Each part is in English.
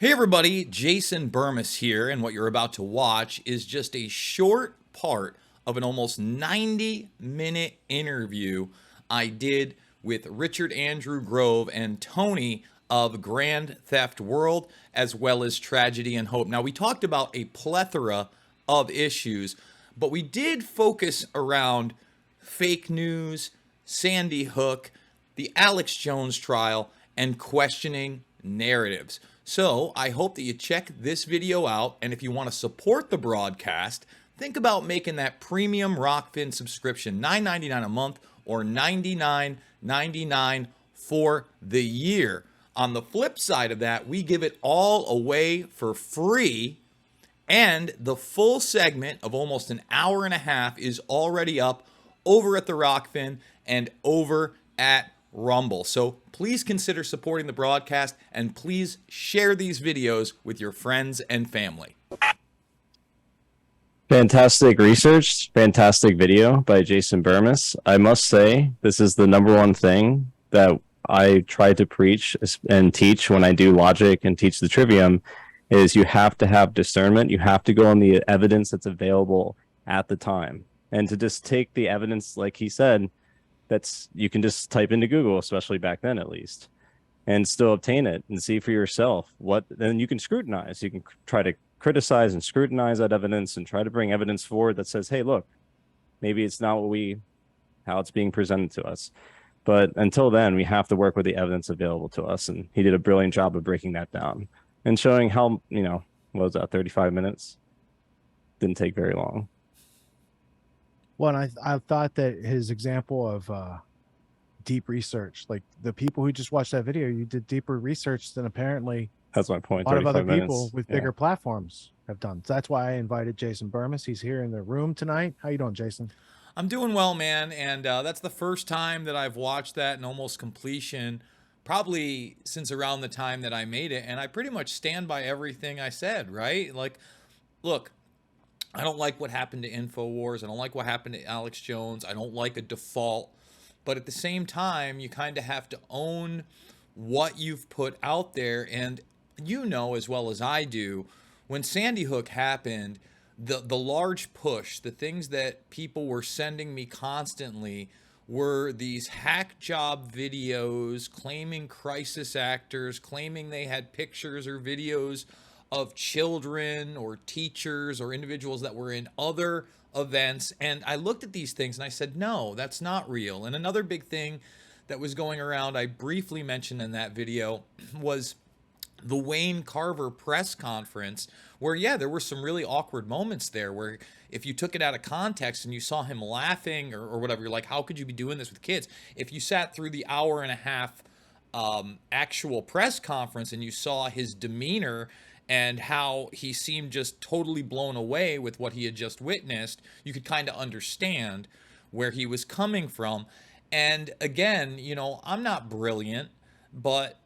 Hey everybody, Jason Bermas here, and what you're about to watch is just a short part of an almost 90-minute interview I did with Richard Andrew Grove and Tony of Grand Theft World, as well as Tragedy and Hope. Now, we talked about a plethora of issues, but we did focus around fake news, Sandy Hook, the Alex Jones trial, and questioning narratives. So I hope that you check this video out, and if you want to support the broadcast, think about making that premium Rockfin subscription, $9.99 a month or $99.99 for the year. On the flip side of that, we give it all away for free, and the full segment of almost an hour and a half is already up over at the Rockfin and over at Rumble. So please consider supporting the broadcast, and please share these videos with your friends and family. Fantastic research, fantastic video by Jason Bermas. I must say, this is the number one thing that I try to preach and teach when I do logic and teach the trivium, is you have to have discernment. You have to go on the evidence that's available at the time. And to just take the evidence, like he said, you can just type into Google, especially back then at least, and still obtain it and see for yourself then you can scrutinize. You can try to criticize and scrutinize that evidence and try to bring evidence forward that says, hey, look, maybe it's not how it's being presented to us. But until then, we have to work with the evidence available to us. And he did a brilliant job of breaking that down and showing how, what was that, 35 minutes? Didn't take very long. Well, and I thought that his example of deep research, like the people who just watched that video, you did deeper research than apparently that's my point. A lot of other minutes. people with bigger platforms have done. So that's why I invited Jason Bermas. He's here in the room tonight. How you doing, Jason? I'm doing well, man, and that's the first time that I've watched that in almost completion, probably since around the time that I made it, and I pretty much stand by everything I said, right? Like, look, I don't like what happened to InfoWars. I don't like what happened to Alex Jones. I don't like a default. But at the same time, you kind of have to own what you've put out there. And you know as well as I do, when Sandy Hook happened, the large push, the things that people were sending me constantly were these hack job videos claiming crisis actors, claiming they had pictures or videos of children or teachers or individuals that were in other events. And I looked at these things and I said, no, that's not real. And another big thing that was going around, I briefly mentioned in that video, was the Wayne Carver press conference where, yeah, there were some really awkward moments there where if you took it out of context and you saw him laughing or whatever, you're like, how could you be doing this with kids? If you sat through the hour and a half actual press conference and you saw his demeanor and how he seemed just totally blown away with what he had just witnessed, you could kind of understand where he was coming from. And again, I'm not brilliant, but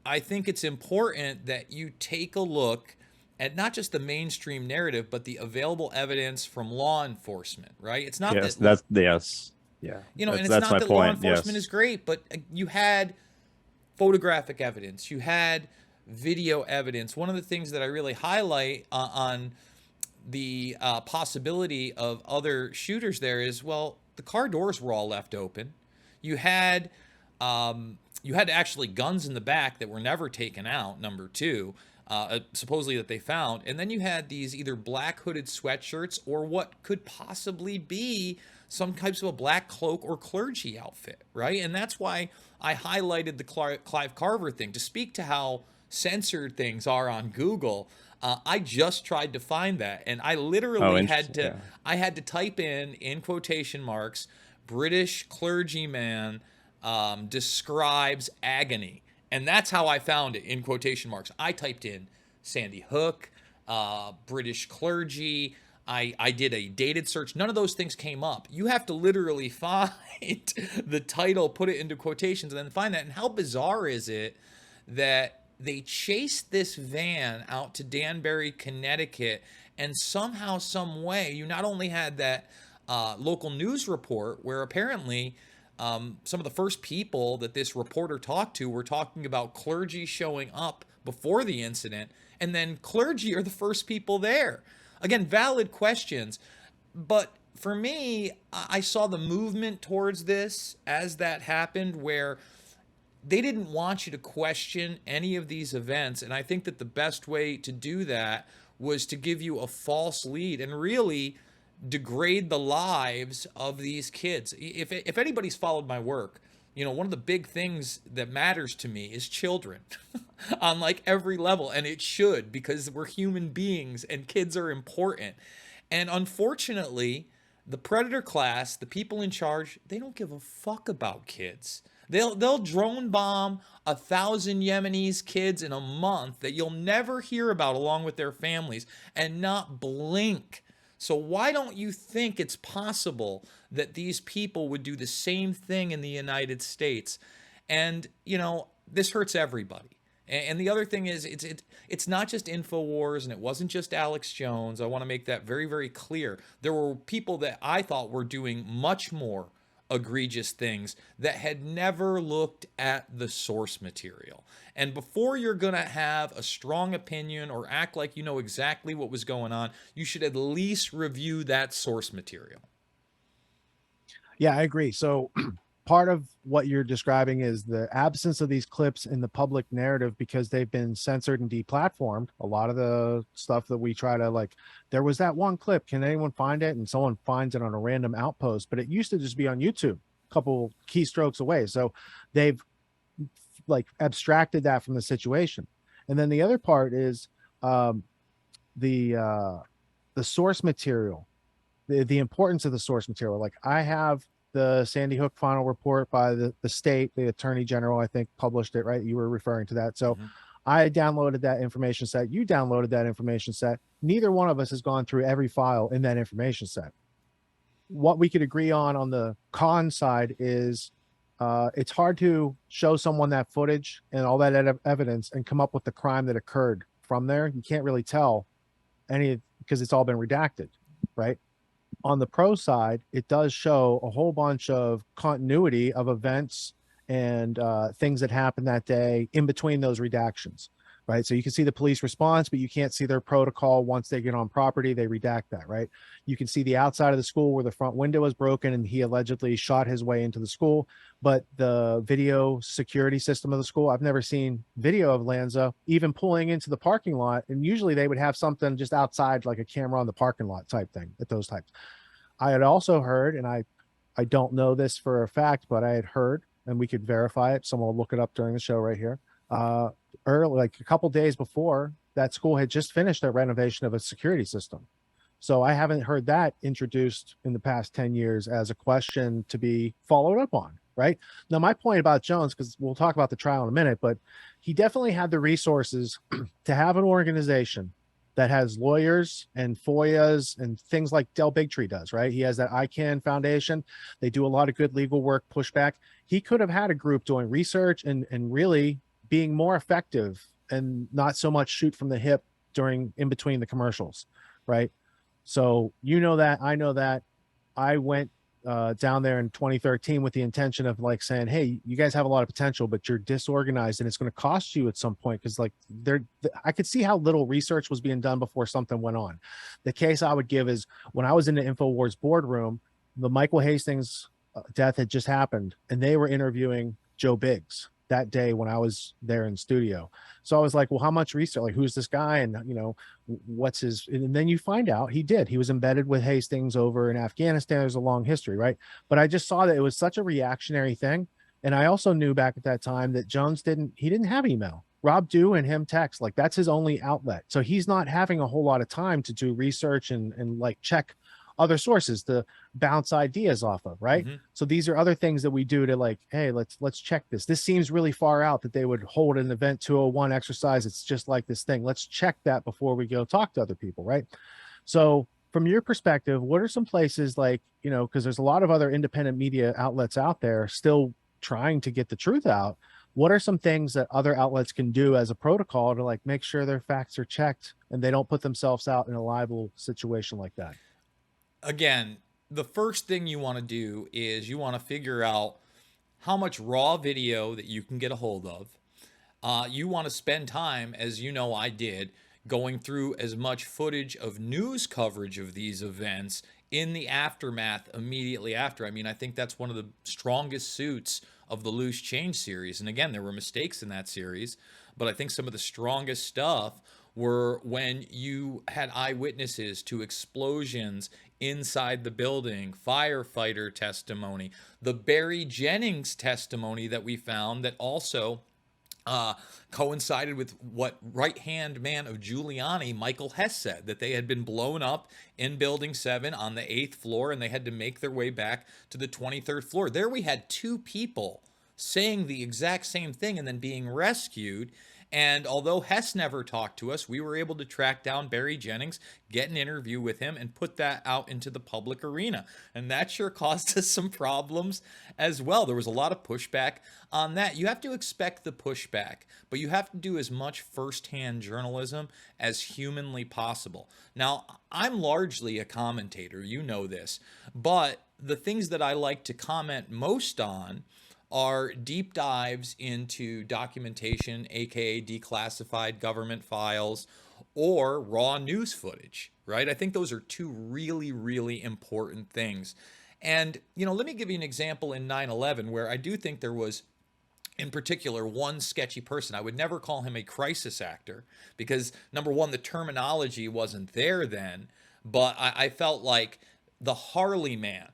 I think it's important that you take a look at not just the mainstream narrative, but the available evidence from law enforcement, right? It's not yes, that yes. Yeah. And it's not that law enforcement is great, but you had photographic evidence, you had video evidence. One of the things that I really highlight on the possibility of other shooters there is, well, the car doors were all left open. You had actually guns in the back that were never taken out, number two, supposedly that they found. And then you had these either black hooded sweatshirts or what could possibly be some types of a black cloak or clergy outfit, right? And that's why I highlighted the Clive Carver thing to speak to how censored things are on Google. I just tried to find that, and I literally had to type in quotation marks, British clergyman describes agony. And that's how I found it, in quotation marks. I typed in Sandy Hook, British clergy. I did a dated search. None of those things came up. You have to literally find the title, put it into quotations, and then find that. And how bizarre is it that they chased this van out to Danbury, Connecticut, and somehow, some way, you not only had that local news report where apparently some of the first people that this reporter talked to were talking about clergy showing up before the incident, and then clergy are the first people there. Again, valid questions, but for me, I saw the movement towards this as that happened, where they didn't want you to question any of these events. And I think that the best way to do that was to give you a false lead and really degrade the lives of these kids. If anybody's followed my work, you know, one of the big things that matters to me is children on like every level. And it should, because we're human beings and kids are important. And unfortunately, the predator class, the people in charge, they don't give a fuck about kids. They'll drone bomb 1,000 Yemenis kids in a month that you'll never hear about along with their families and not blink. So why don't you think it's possible that these people would do the same thing in the United States? And, you know, this hurts everybody. And the other thing is, it's not just InfoWars, and it wasn't just Alex Jones. I want to make that very, very clear. There were people that I thought were doing much more egregious things that had never looked at the source material. And before you're going to have a strong opinion or act like you know exactly what was going on, you should at least review that source material. Yeah, I agree. So part of what you're describing is the absence of these clips in the public narrative because they've been censored and deplatformed. A lot of the stuff that we try to, like, there was that one clip, can anyone find it? And someone finds it on a random outpost, but it used to just be on YouTube, a couple keystrokes away. So they've like abstracted that from the situation. And then the other part is the source material, the importance of the source material. Like, I have the Sandy Hook final report by the state, the attorney general, I think, published it, right? You were referring to that. So I downloaded that information set. You downloaded that information set. Neither one of us has gone through every file in that information set. What we could agree on the con side is it's hard to show someone that footage and all that evidence and come up with the crime that occurred from there. You can't really tell any, because it's all been redacted, right? On the pro side, it does show a whole bunch of continuity of events and things that happened that day in between those redactions, right? So you can see the police response, but you can't see their protocol. Once they get on property, they redact that, right? You can see the outside of the school where the front window was broken and he allegedly shot his way into the school, but the video security system of the school, I've never seen video of Lanza even pulling into the parking lot. And usually they would have something just outside, like a camera on the parking lot type thing at those types. I had also heard, and I don't know this for a fact, but I had heard, and we could verify it. Someone will look it up during the show right here. Early, like a couple days before, that school had just finished their renovation of a security system. So I haven't heard that introduced in the past 10 years as a question to be followed up on, right? Now, my point about Jones, because we'll talk about the trial in a minute, but he definitely had the resources to have an organization that has lawyers and FOIAs and things like Del Bigtree does, right? He has that ICANN Foundation. They do a lot of good legal work, pushback. He could have had a group doing research and really being more effective and not so much shoot from the hip in between the commercials, right? So you know that, I know that. I went down there in 2013 with the intention of like saying, hey, you guys have a lot of potential, but you're disorganized and it's going to cost you at some point. Cause like I could see how little research was being done before something went on. The case I would give is when I was in the InfoWars boardroom, the Michael Hastings death had just happened and they were interviewing Joe Biggs that day when I was there in studio. So I was like, well, how much research, like who's this guy? And you know, what's his, and then you find out he was embedded with Hastings over in Afghanistan. There's a long history, right? But I just saw that it was such a reactionary thing. And I also knew back at that time that Jones didn't have email. Rob Dew and him text, like that's his only outlet. So he's not having a whole lot of time to do research and like check other sources to bounce ideas off of, right? So these are other things that we do to like, hey, let's check this. This seems really far out that they would hold an event 201 exercise. It's just like this thing. Let's check that before we go talk to other people, right? So from your perspective, what are some places like, you know, because there's a lot of other independent media outlets out there still trying to get the truth out. What are some things that other outlets can do as a protocol to like make sure their facts are checked and they don't put themselves out in a liable situation like that? Again, the first thing you want to do is you want to figure out how much raw video that you can get a hold of, you want to spend time, as you know I did, going through as much footage of news coverage of these events in the aftermath immediately after. I mean, I think that's one of the strongest suits of the Loose Change series. And again, there were mistakes in that series, but I think some of the strongest stuff were when you had eyewitnesses to explosions inside the building, firefighter testimony, the Barry Jennings testimony that we found that also coincided with what right-hand man of Giuliani, Michael Hess, said, that they had been blown up in Building 7 on the 8th floor and they had to make their way back to the 23rd floor. There we had two people saying the exact same thing and then being rescued. And although Hess never talked to us, we were able to track down Barry Jennings, get an interview with him, and put that out into the public arena. And that sure caused us some problems as well. There was a lot of pushback on that. You have to expect the pushback, but you have to do as much firsthand journalism as humanly possible. Now, I'm largely a commentator, you know this, but the things that I like to comment most on are deep dives into documentation, aka declassified government files, or raw news footage, right? I think those are two really, really important things. And, you know, let me give you an example in 9/11 where I do think there was, in particular, one sketchy person. I would never call him a crisis actor because, number one, the terminology wasn't there then, but I felt like the Harley Man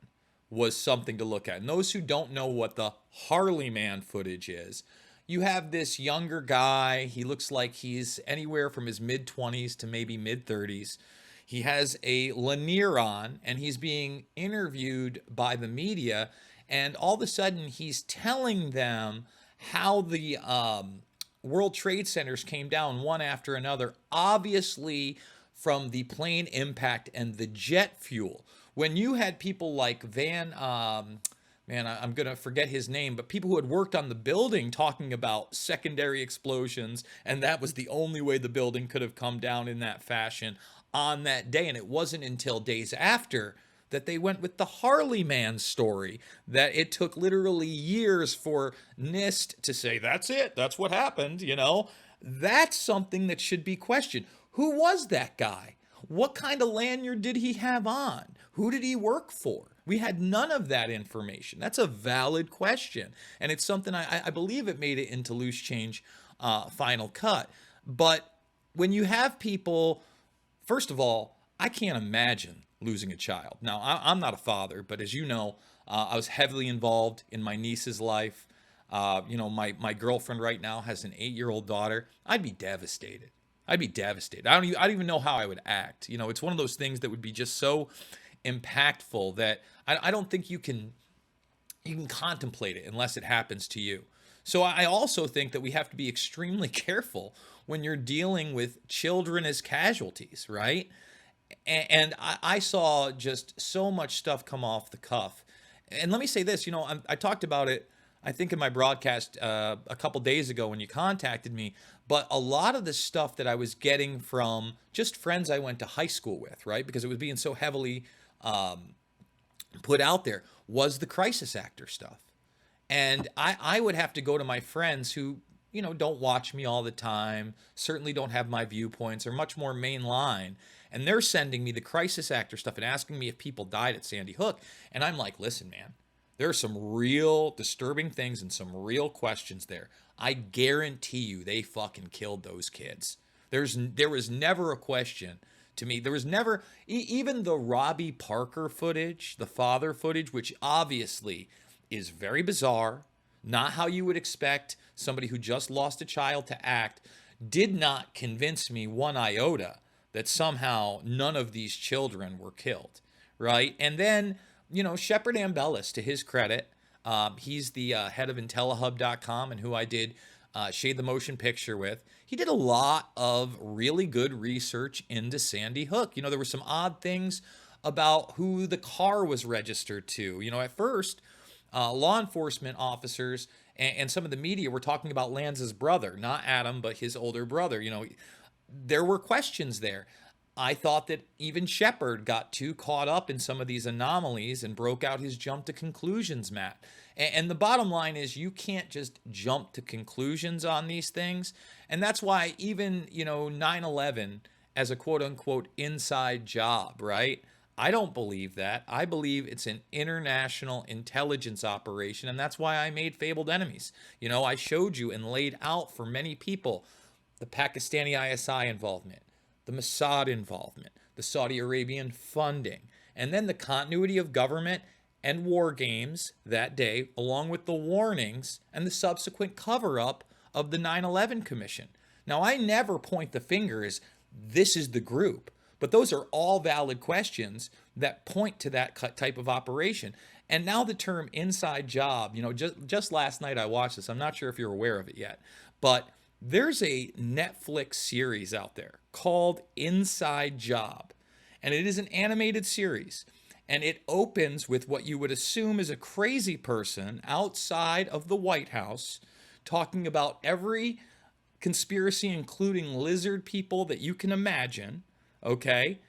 was something to look at. And those who don't know what the Harley Man footage is, you have this younger guy. He looks like he's anywhere from his mid-20s to maybe mid-30s. He has a lanier on and he's being interviewed by the media. And all of a sudden he's telling them how the World Trade Centers came down one after another, obviously from the plane impact and the jet fuel. When you had people like I'm going to forget his name, but people who had worked on the building talking about secondary explosions, and that was the only way the building could have come down in that fashion on that day. And it wasn't until days after that they went with the Harley Man story, that it took literally years for NIST to say, that's it, that's what happened, you know. That's something that should be questioned. Who was that guy? What kind of lanyard did he have on? Who did he work for? We had none of that information. That's a valid question. And it's something I believe it made it into Loose Change Final Cut. But when you have people, first of all, I can't imagine losing a child. Now, I'm not a father, but as you know, I was heavily involved in my niece's life. You know, my girlfriend right now has an 8-year-old daughter. I'd be devastated. I'd be devastated. I don't even know how I would act. You know, it's one of those things that would be just so impactful that I don't think you can contemplate it unless it happens to you. So I also think that we have to be extremely careful when you're dealing with children as casualties, right? And I saw just so much stuff come off the cuff. And let me say this, you know, I talked about it, I think, in my broadcast a couple days ago when you contacted me, but a lot of the stuff that I was getting from just friends I went to high school with, right? Because it was being so heavily put out there, was the crisis actor stuff. And I would have to go to my friends who, you know, don't watch me all the time, certainly don't have my viewpoints, are much more mainline. And they're sending me the crisis actor stuff and asking me if people died at Sandy Hook. And I'm like, listen, man, there are some real disturbing things and some real questions there. I guarantee you they fucking killed those kids. There was never a question to me. There was never, even the Robbie Parker footage, the father footage, which obviously is very bizarre, not how you would expect somebody who just lost a child to act, did not convince me one iota that somehow none of these children were killed, right? And then, you know, Shepard Ambellis, to his credit, he's the head of IntelliHub.com and who I did Shade the Motion Picture with. He did a lot of really good research into Sandy Hook. You know, there were some odd things about who the car was registered to. You know, at first, law enforcement officers and some of the media were talking about Lanza's brother, not Adam, but his older brother. You know, there were questions there. I thought that even Shepard got too caught up in some of these anomalies and broke out his jump to conclusions, Matt. And the bottom line is you can't just jump to conclusions on these things. And that's why even, 9/11 as a quote unquote inside job, right? I don't believe that. I believe it's an international intelligence operation. And that's why I made Fabled Enemies. I showed you and laid out for many people the Pakistani ISI involvement, the Mossad involvement, the Saudi Arabian funding, and then the continuity of government and war games that day, along with the warnings and the subsequent cover-up of the 9/11 Commission. Now, I never point the finger as this is the group, but those are all valid questions that point to that type of operation. And now the term inside job, just last night I watched this. I'm not sure if you're aware of it yet, but there's a Netflix series out there called Inside Job, and it is an animated series. And it opens with what you would assume is a crazy person outside of the White House talking about every conspiracy, including lizard people that you can imagine, okay?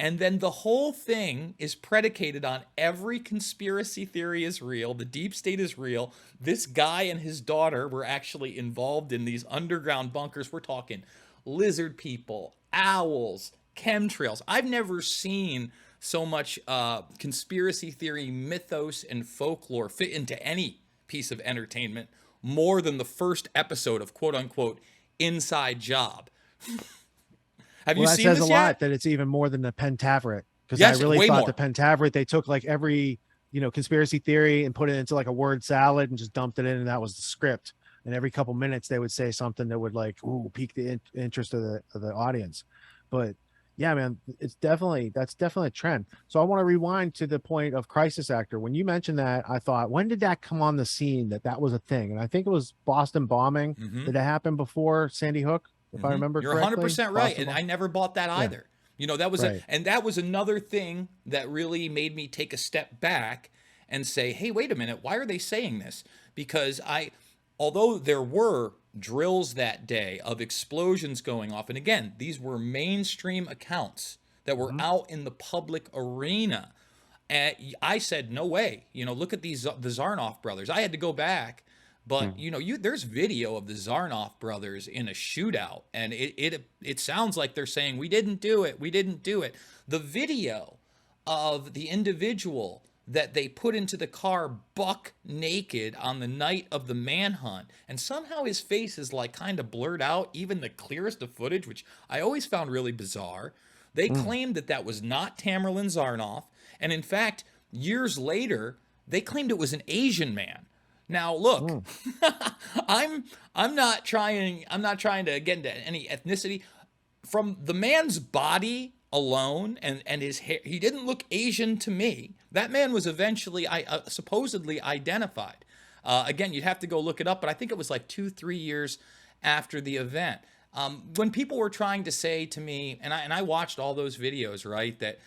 And then the whole thing is predicated on every conspiracy theory is real, the deep state is real. This guy and his daughter were actually involved in these underground bunkers. We're talking lizard people, owls, chemtrails. I've never seen so much conspiracy theory, mythos, and folklore fit into any piece of entertainment more than the first episode of quote unquote Inside Job. Have you Well, that seen says this a yet? lot that it's even more than the Pentaveret, because Yes, I really way thought more. the Pentaveret, they took like every conspiracy theory and put it into like a word salad and just dumped it in, and that was the script. And every couple minutes they would say something that would like pique the interest of the audience. But yeah, man, that's definitely a trend. So I want to rewind to the point of crisis actor. When you mentioned that, I thought, when did that come on the scene that was a thing? And I think it was Boston bombing. Mm-hmm. Did it happen before Sandy Hook, if I remember You're correctly? 100% right. Boston And I never bought that either. That was Right. and that was another thing that really made me take a step back and say, hey, wait a minute, why are they saying this? Because although there were drills that day of explosions going off, and again, these were mainstream accounts that were out in the public arena, and I said, no way, look at the Zarnoff brothers. I had to go back, but there's video of the Zarnoff brothers in a shootout, and it sounds like they're saying we didn't do it. The video of the individual that they put into the car buck naked on the night of the manhunt, and somehow his face is like kind of blurred out, even the clearest of footage, which I always found really bizarre. They claimed that was not Tamerlan Zarnoff, and in fact, years later, they claimed it was an Asian man. Now, look, I'm not trying to get into any ethnicity. From the man's body alone and his hair, he didn't look Asian to me. That man was eventually supposedly identified. Again, you'd have to go look it up, but I think it was like 2-3 years after the event. When people were trying to say to me, and I watched all those videos, right, that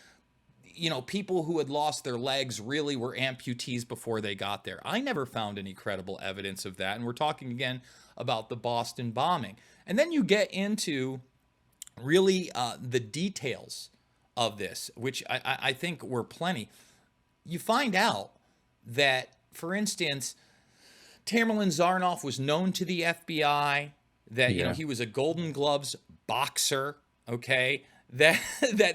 people who had lost their legs really were amputees before they got there. I never found any credible evidence of that. And we're talking again about the Boston bombing. And then you get into really the details of this, which I think were plenty. You find out that, for instance, Tamerlan Zarnoff was known to the FBI, that he was a Golden Gloves boxer, okay, that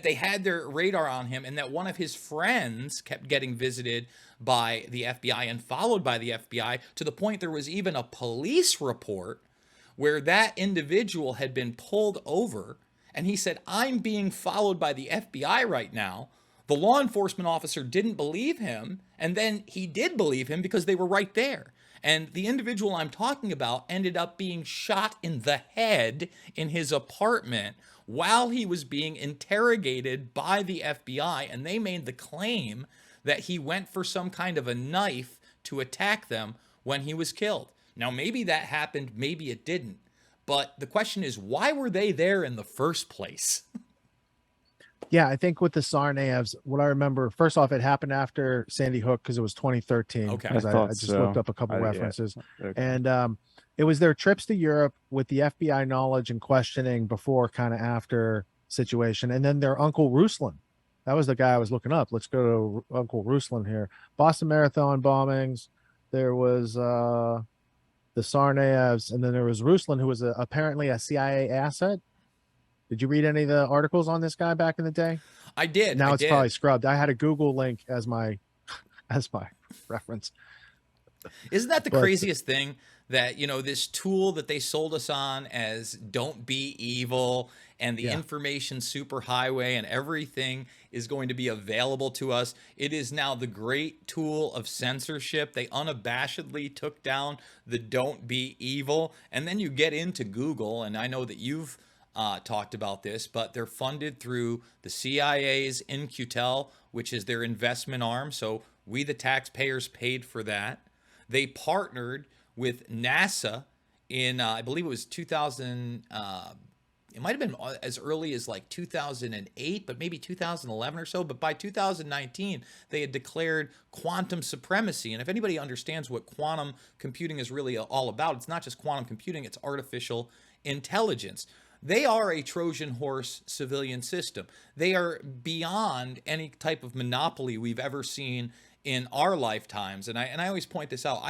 they had their radar on him, and that one of his friends kept getting visited by the FBI and followed by the FBI, to the point there was even a police report where that individual had been pulled over, and he said, I'm being followed by the FBI right now. The law enforcement officer didn't believe him, and then he did believe him because they were right there. And the individual I'm talking about ended up being shot in the head in his apartment while he was being interrogated by the FBI, and they made the claim that he went for some kind of a knife to attack them when he was killed. Now, maybe that happened, maybe it didn't. But the question is, why were they there in the first place? Yeah, I think with the Tsarnaevs, what I remember, first off, it happened after Sandy Hook because it was 2013. Okay. Because I just looked up a couple references. Okay. And it was their trips to Europe with the FBI knowledge and questioning before, kind of after situation. And then their Uncle Ruslan. That was the guy I was looking up. Let's go to Uncle Ruslan here. Boston Marathon bombings, There was the Tsarnaevs, and then there was Ruslan, who was apparently a CIA asset. Did you read any of the articles on this guy back in the day? I did. I Now it's probably did. scrubbed. I had a Google link as my as my reference. Isn't that the But craziest thing that, this tool that they sold us on as don't be evil and the yeah, information superhighway and everything is going to be available to us. It is now the great tool of censorship. They unabashedly took down the don't be evil. And then you get into Google, and I know that you've talked about this, but they're funded through the CIA's InQtel, which is their investment arm. So we, the taxpayers, paid for that. They partnered with NASA in, I believe it was 2000. It might have been as early as like 2008, but maybe 2011 or so. But by 2019, they had declared quantum supremacy. And if anybody understands what quantum computing is really all about, it's not just quantum computing, it's artificial intelligence. They are a Trojan horse civilian system. They are beyond any type of monopoly we've ever seen in our lifetimes. And I always point this out.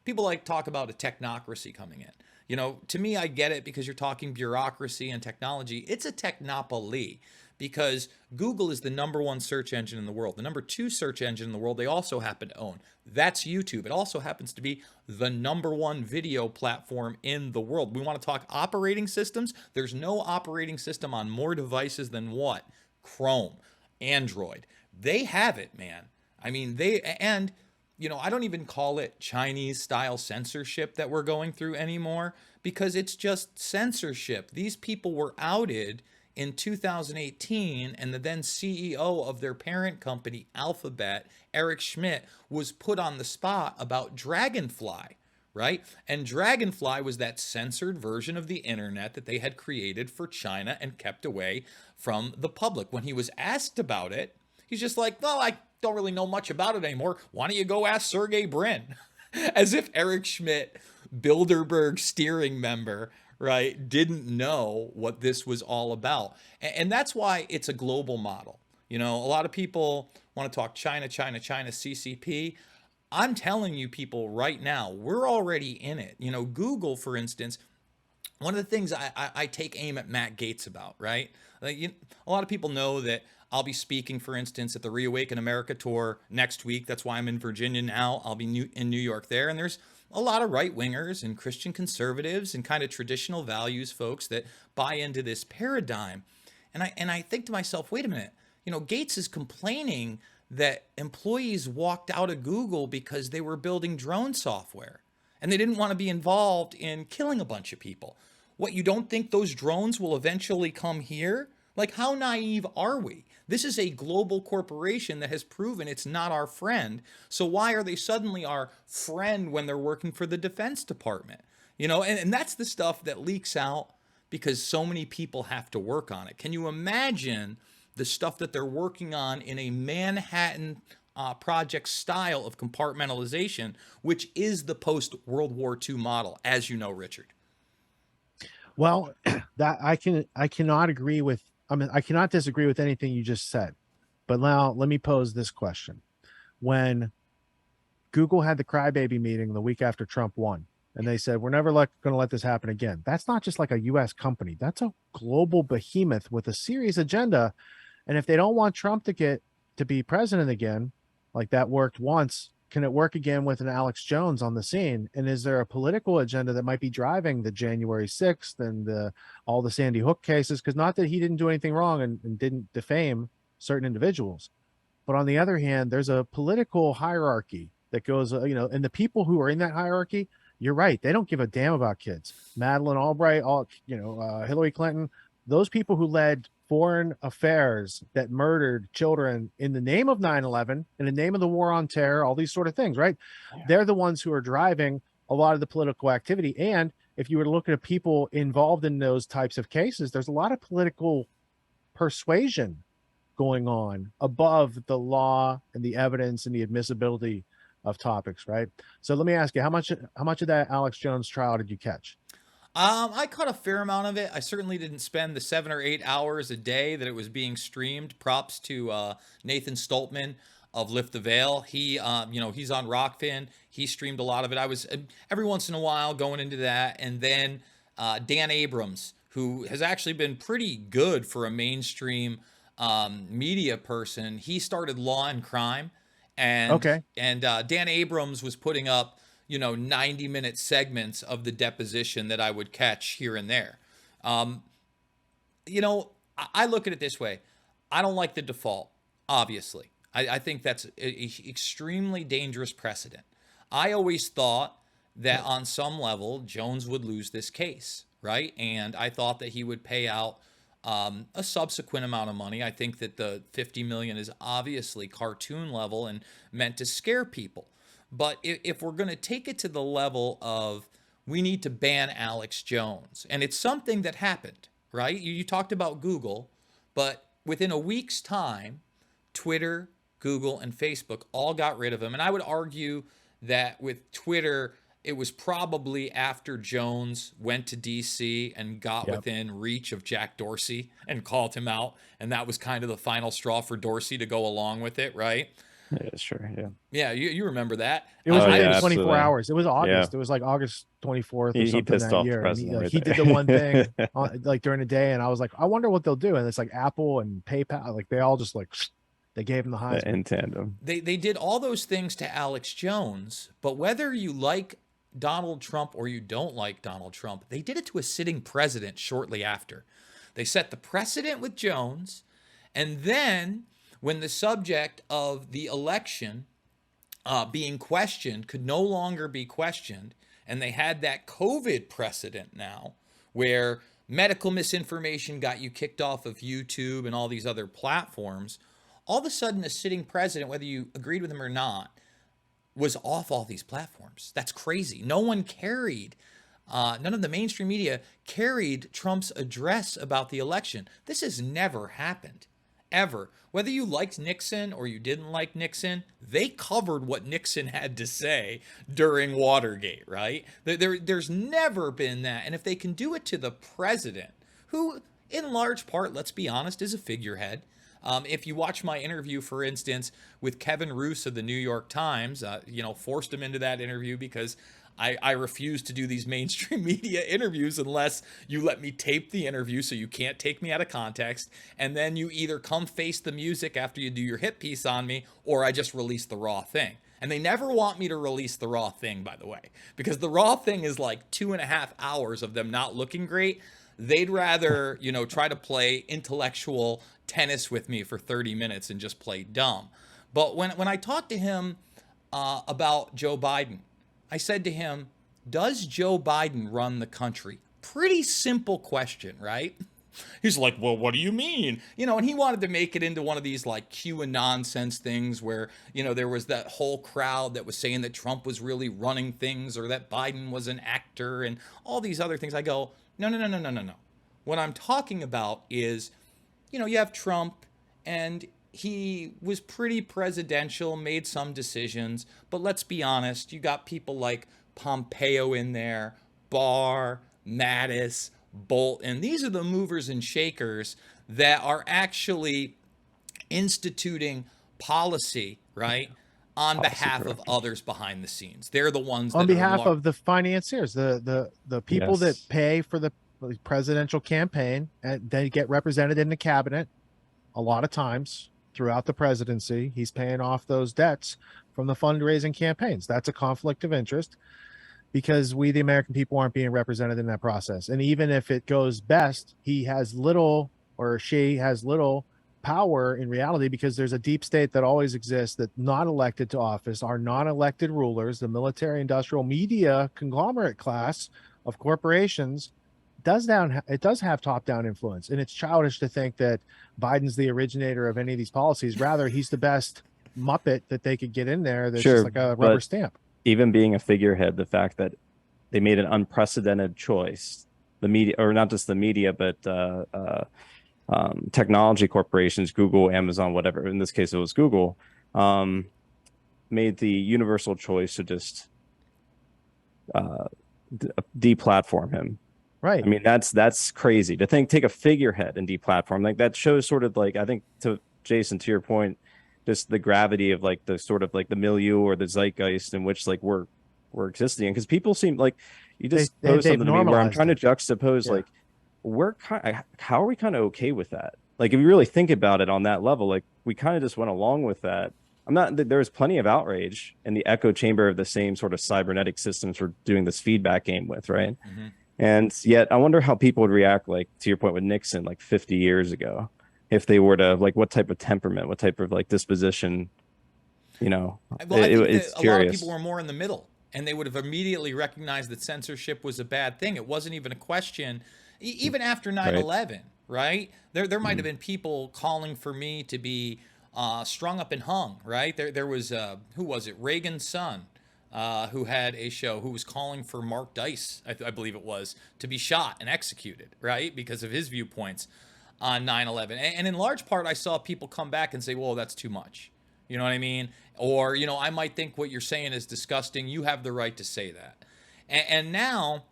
People like talk about a technocracy coming in. To me, I get it because you're talking bureaucracy and technology. It's a technopoly because Google is the number one search engine in the world. The number two search engine in the world they also happen to own. That's YouTube. It also happens to be the number one video platform in the world. We want to talk operating systems. There's no operating system on more devices than what? Chrome, Android. They have it, man. I mean, I don't even call it Chinese style censorship that we're going through anymore because it's just censorship. These people were outed in 2018, and the then CEO of their parent company, Alphabet, Eric Schmidt, was put on the spot about Dragonfly, right? And Dragonfly was that censored version of the internet that they had created for China and kept away from the public. When he was asked about it, he's just like, well, I don't really know much about it anymore. Why don't you go ask Sergey Brin? As if Eric Schmidt, Bilderberg steering member, right, didn't know what this was all about. And that's why it's a global model. A lot of people want to talk China, China, China, CCP. I'm telling you people right now, we're already in it. Google, for instance, one of the things I take aim at Matt Gaetz about, right? A lot of people know that I'll be speaking, for instance, at the Reawaken America tour next week. That's why I'm in Virginia now. I'll be in New York there. And there's a lot of right wingers and Christian conservatives and kind of traditional values folks that buy into this paradigm. And I think to myself, wait a minute, Gates is complaining that employees walked out of Google because they were building drone software and they didn't want to be involved in killing a bunch of people. What, you don't think those drones will eventually come here? Like, how naive are we? This is a global corporation that has proven it's not our friend. So why are they suddenly our friend when they're working for the Defense Department? And that's the stuff that leaks out because so many people have to work on it. Can you imagine the stuff that they're working on in a Manhattan project style of compartmentalization, which is the post-World War II model, as you know, Richard? well, that I cannot agree with. I mean, I cannot disagree with anything you just said. But now let me pose this question: when Google had the crybaby meeting the week after Trump won, and they said, we're never going to let this happen again. That's not just like a US company. That's a global behemoth with a serious agenda. And if they don't want Trump to be president again, like that worked once, can it work again with an Alex Jones on the scene? And is there a political agenda that might be driving the January 6th and all the Sandy Hook cases? Because not that he didn't do anything wrong and didn't defame certain individuals. But on the other hand, there's a political hierarchy that goes, and the people who are in that hierarchy, you're right, they don't give a damn about kids. Madeleine Albright, Hillary Clinton, those people who led foreign affairs that murdered children in the name of 9/11, in the name of the war on terror, all these sort of things, right? Yeah. They're the ones who are driving a lot of the political activity. And if you were to look at people involved in those types of cases, there's a lot of political persuasion going on above the law and the evidence and the admissibility of topics, right? So let me ask you, how much of that Alex Jones trial did you catch? I caught a fair amount of it. I certainly didn't spend the 7 or 8 hours a day that it was being streamed. Props to Nathan Stoltman. Lift the Veil. He, he's on Rockfin. He streamed a lot of it. I was every once in a while going into that. And then Dan Abrams, who has actually been pretty good for a mainstream media person. He started Law and Crime, and Okay. Dan Abrams was putting up 90-minute segments of the deposition that I would catch here and there. I look at it this way. I don't like the default, obviously. I think that's an extremely dangerous precedent. I always thought that on some level, Jones would lose this case, right? And I thought that he would pay out a subsequent amount of money. I think that the $50 million is obviously cartoon level and meant to scare people. But if we're going to take it to the level of we need to ban Alex Jones, and it's something that happened, right? You talked about Google, but within a week's time, Twitter, Google, and Facebook all got rid of him. And I would argue that with Twitter, it was probably after Jones went to DC and got within reach of Jack Dorsey and called him out. And that was kind of the final straw for Dorsey to go along with it, right? Yeah, sure. Yeah. Yeah, you remember that. It was yeah, 24 absolutely. hours. It was August. Yeah. It was like August 24th or He something pissed that off the year. And president right he did there. the one thing like during the day, and I was like, I wonder what they'll do. And it's like Apple and PayPal, like they all just like they gave him the Heisman. In tandem. They did all those things to Alex Jones, but whether you like Donald Trump or you don't like Donald Trump, they did it to a sitting president shortly after. They set the precedent with Jones, and then when the subject of the election being questioned could no longer be questioned, and they had that COVID precedent now where medical misinformation got you kicked off of YouTube and all these other platforms, all of a sudden a sitting president, whether you agreed with him or not, was off all these platforms. That's crazy. No one carried, none of the mainstream media carried Trump's address about the election. This has never happened, ever. Whether you liked Nixon or you didn't like Nixon, they covered what Nixon had to say during Watergate, right? There's never been that. And if they can do it to the president, who in large part, let's be honest, is a figurehead. If you watch my interview, for instance, with Kevin Roose of the New York Times, forced him into that interview because I refuse to do these mainstream media interviews unless you let me tape the interview, so you can't take me out of context. And then you either come face the music after you do your hit piece on me, or I just release the raw thing. And they never want me to release the raw thing, by the way, because the raw thing is like 2.5 hours of them not looking great. They'd rather, try to play intellectual tennis with me for 30 minutes and just play dumb. But when I talked to him about Joe Biden, I said to him, does Joe Biden run the country? Pretty simple question, right? He's like, well, what do you mean? And he wanted to make it into one of these like Q and nonsense things where, there was that whole crowd that was saying that Trump was really running things or that Biden was an actor and all these other things. I go, no. What I'm talking about is, you have Trump and he was pretty presidential, made some decisions, but let's be honest, you got people like Pompeo in there, Barr, Mattis, Bolton. These are the movers and shakers that are actually instituting policy, right, on behalf of others behind the scenes. They're the ones that on behalf of the financiers, the people that Yes. pay for the presidential campaign, and they get represented in the cabinet a lot of times throughout the presidency. He's paying off those debts from the fundraising campaigns. That's a conflict of interest because we, the American people, aren't being represented in that process. And even if it goes best, he has little, or she has little power in reality, because there's a deep state that always exists that not elected to office are non-elected rulers. The military, industrial, media conglomerate class of corporations does have top-down influence. And it's childish to think that Biden's the originator of any of these policies. Rather, he's the best Muppet that they could get in there that's Sure, just like a rubber but stamp. Even being a figurehead, the fact that they made an unprecedented choice, the media, or not just the media, but technology corporations, Google, Amazon, whatever, in this case it was Google, made the universal choice to just deplatform him. Right. I mean, that's crazy to think, take a figurehead and deplatform. Like that shows sort of like, I think, to Jason, to your point, just the gravity of like the sort of like the milieu or the zeitgeist in which like we're existing in. Because people seem like, you just posed they've something to me where I'm normalized trying to it. juxtapose Yeah. like how are we kind of okay with that? Like if you really think about it on that level, like we kind of just went along with that. I'm not, there was plenty of outrage in the echo chamber of the same sort of cybernetic systems we're doing this feedback game with, right? Mm-hmm. And yet I wonder how people would react, like to your point with Nixon, like 50 years ago, if they were to like, what type of temperament, what type of like disposition, you know, Well, I think that it's a lot of people curious. were more in the middle, and they would have immediately recognized that censorship was a bad thing. It wasn't even a question, even after nine Right. 11, right? There might have Mhm. been people calling for me to be strung up and hung, right? There was, who was it? Reagan's son. Who had a show who was calling for Mark Dice, I believe it was, to be shot and executed, right? Because of his viewpoints on 9/11. And in large part, I saw people come back and say, well, that's too much. You know what I mean? Or, I might think what you're saying is disgusting. You have the right to say that. And now,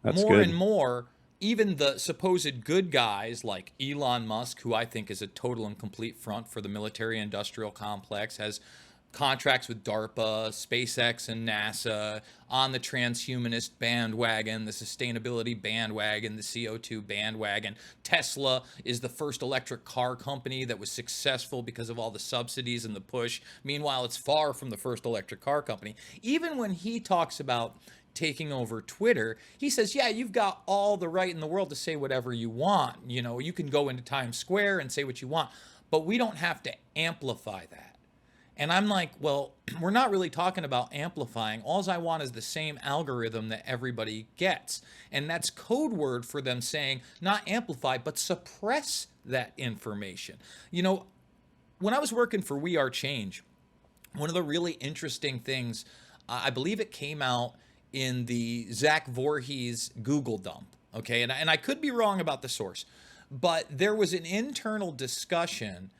That's more and good. more, even the supposed good guys like Elon Musk, who I think is a total and complete front for the military industrial complex, has contracts with DARPA, SpaceX, and NASA on the transhumanist bandwagon, the sustainability bandwagon, the CO2 bandwagon. Tesla is the first electric car company that was successful because of all the subsidies and the push. Meanwhile, it's far from the first electric car company. Even when he talks about taking over Twitter, he says, yeah, you've got all the right in the world to say whatever you want. You can go into Times Square and say what you want, but we don't have to amplify that. And I'm like, well, we're not really talking about amplifying. All I want is the same algorithm that everybody gets. And that's code word for them saying not amplify, but suppress that information. When I was working for We Are Change, one of the really interesting things, I believe it came out in the Zach Voorhees Google dump. Okay. And I could be wrong about the source, but there was an internal discussion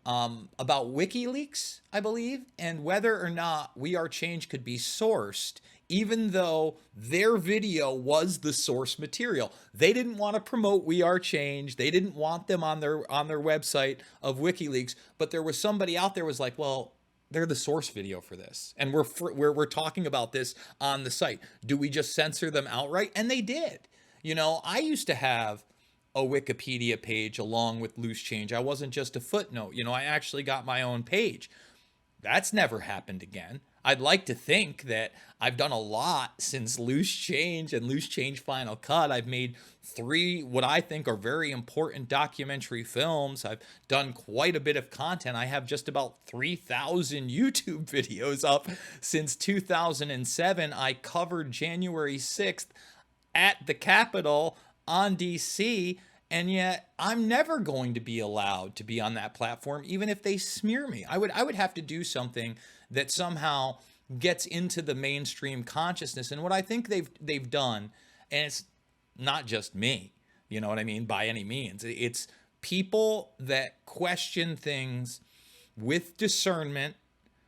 about WikiLeaks, I believe, and whether or not We Are Change could be sourced, even though their video was the source material. They didn't want to promote We Are Change. They didn't want them on their website of WikiLeaks, but there was somebody out there was like, well, they're the source video for this, and we're talking about this on the site. Do we just censor them outright? And they did. I used to have a Wikipedia page along with Loose Change. I wasn't just a footnote. I actually got my own page. That's never happened again. I'd like to think that I've done a lot since Loose Change and Loose Change Final Cut. I've made 3 what I think are very important documentary films. I've done quite a bit of content. I have just about 3,000 YouTube videos up since 2007. I covered January 6th at the Capitol on DC, and yet I'm never going to be allowed to be on that platform, even if they smear me. I would have to do something that somehow gets into the mainstream consciousness. And what I think they've done, and it's not just me, you know what I mean, by any means. It's people that question things with discernment,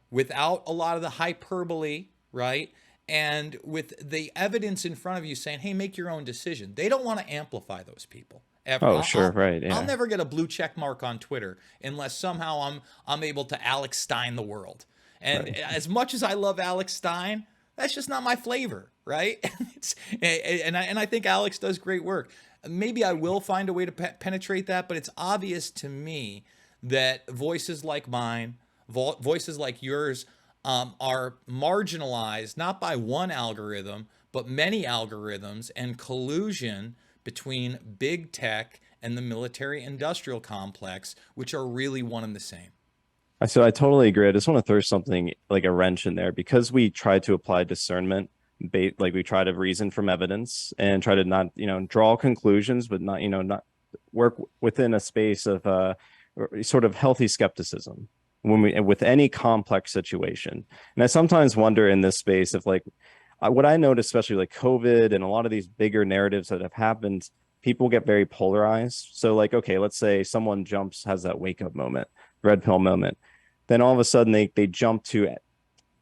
without a lot of the hyperbole, right? And with the evidence in front of you saying, hey, make your own decision. They don't want to amplify those people ever. Oh, sure. Right. I'll Yeah. never get a blue check mark on Twitter unless somehow I'm able to Alex Stein the world. And Right. as much as I love Alex Stein, that's just not my flavor, right? And I think Alex does great work. Maybe I will find a way to penetrate that, but it's obvious to me that voices like mine, voices like yours, are marginalized not by one algorithm, but many algorithms, and collusion between big tech and the military industrial complex, which are really one and the same. So I totally agree. I just want to throw something like a wrench in there because we try to apply discernment, like we try to reason from evidence and try to not, draw conclusions, but not, not work within a space of sort of healthy skepticism when we with any complex situation. And I sometimes wonder in this space if like what I noticed, especially like COVID and a lot of these bigger narratives that have happened, people get very polarized. So like, okay, let's say someone has that wake up moment, red pill moment. Then all of a sudden they jump to it.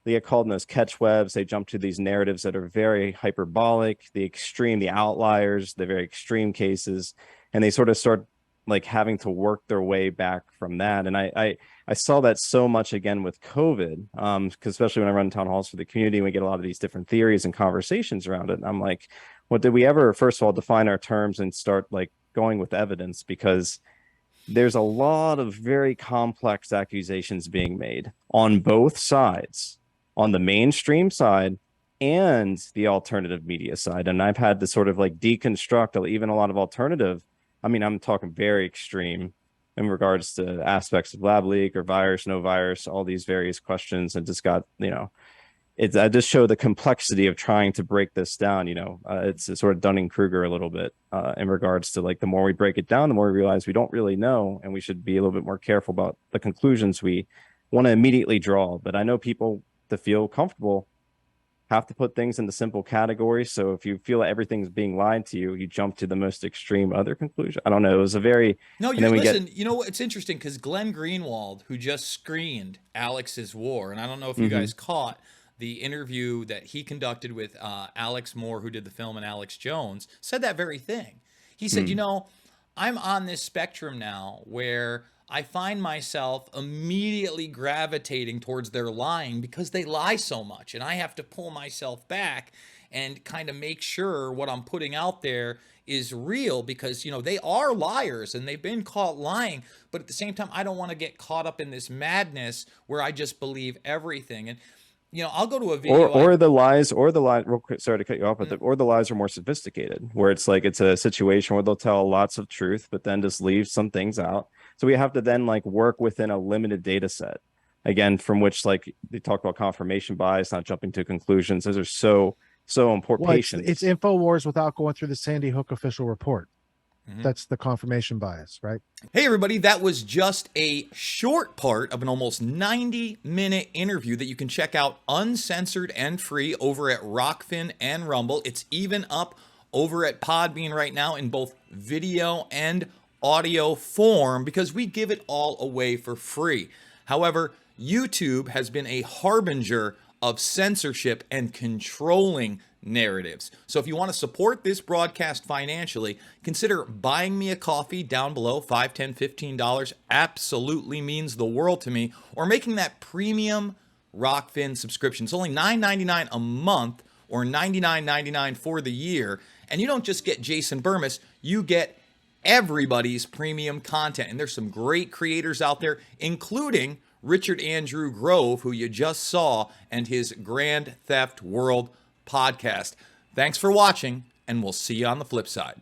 They get called in those catch webs. They jump to these narratives that are very hyperbolic, the extreme, the outliers, the very extreme cases. And they sort of start like having to work their way back from that. And I saw that so much again with COVID, because especially when I run town halls for the community, we get a lot of these different theories and conversations around it. And I'm like, well, did we ever, first of all, define our terms and start like going with evidence? Because there's a lot of very complex accusations being made on both sides, on the mainstream side and the alternative media side. And I've had to sort of like deconstruct even a lot of alternative. I mean, I'm talking very extreme in regards to aspects of lab leak or virus, no virus, all these various questions, and just got, I just show the complexity of trying to break this down. It's sort of Dunning-Kruger a little bit in regards to like, the more we break it down, the more we realize we don't really know, and we should be a little bit more careful about the conclusions we want to immediately draw. But I know people, to feel comfortable, have to put things into simple categories. So if you feel that everything's being lied to you, you jump to the most extreme other conclusion. I don't know. It was a very No, and you then we listen. You know what? It's interesting because Glenn Greenwald, who just screened Alex's War, and I don't know if you guys caught the interview that he conducted with Alex Moore, who did the film, and Alex Jones, said that very thing. He said, I'm on this spectrum now where I find myself immediately gravitating towards their lying because they lie so much. And I have to pull myself back and kind of make sure what I'm putting out there is real because, they are liars and they've been caught lying. But at the same time, I don't want to get caught up in this madness where I just believe everything. And, I'll go to a video. Or the lies, real quick, sorry to cut you off, but or the lies are more sophisticated, where it's like it's a situation where they'll tell lots of truth, but then just leave some things out. So we have to then like work within a limited data set, again, from which like they talk about confirmation bias, not jumping to conclusions. Those are so important. Well, Patience. it's InfoWars without going through the Sandy Hook official report. That's the confirmation bias, right? Hey, everybody, that was just a short part of an almost 90-minute interview that you can check out uncensored and free over at Rockfin and Rumble. It's even up over at Podbean right now in both video and audio form because we give it all away for free. However, YouTube has been a harbinger of censorship and controlling narratives. So if you want to support this broadcast financially, consider buying me a coffee down below. $5, $10, $15 absolutely means the world to me. Or making that premium Rockfin subscription. It's only $9.99 a month or $99.99 for the year. And you don't just get Jason Bermas, you get everybody's premium content. And there's some great creators out there, including Richard Andrew Grove, who you just saw, and his Grand Theft World podcast. Thanks for watching, and we'll see you on the flip side.